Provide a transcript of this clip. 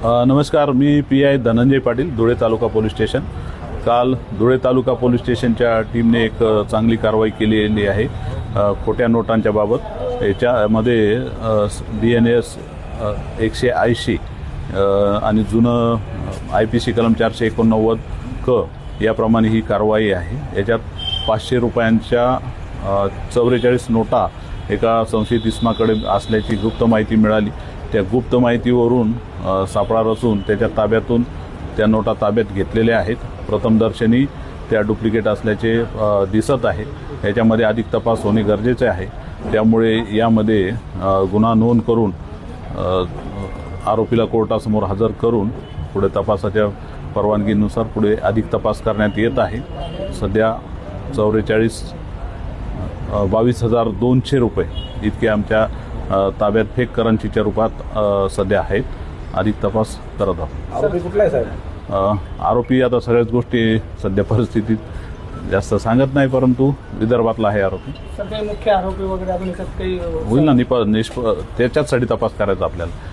नमस्कार, मी PI धनंजय पाटील, धुळे तालुका police station. काल धुळे तालुका police स्टेशनच्या टीमने एक चांगली कारवाई केलेली आहे खोट्या नोटांच्या बाबत। याच्यामध्ये BNS 180 आणि जुनं IPC कलम 489 क याप्रमाणे ही कारवाई आहे। याच्यात 500 रुपयांच्या 44 नोटा एका संशयित इसमाकडे असल्याची गुप्त माहिती मिळाली। त्या गुप्त माहितीवरून सापळा रचून त्याच्या ताब्यातून त्या नोटा ताब्यात घेतलेल्या आहेत। प्रथमदर्शनी त्या डुप्लिकेट असल्याचे दिसत आहे। याच्यामध्ये अधिक तपास होणे गरजेचे आहे। त्यामुळे यामध्ये गुन्हा नोंद करून आरोपीला कोर्टासमोर हजर करून पुढे तपासाच्या परवानगीनुसार पुढे अधिक तपास करण्यात येत आहे। सध्या 22,200 रुपये इतके आमच्या ताब्यात फेक करन्सीच्या रूपात सध्या आहेत। अधिक तपास करत आहोत। आरोपी कुठला आहे साहेब? आरोपी आता सगळ्याच गोष्टी सध्या परिस्थितीत जास्त सांगत नाही, परंतु विदर्भातला आहे आरोपी। सर काही मुख्य आरोपी वगैरे अजून काही होईल ना, त्याच्याचसाठी तपास करायचा आपल्याला।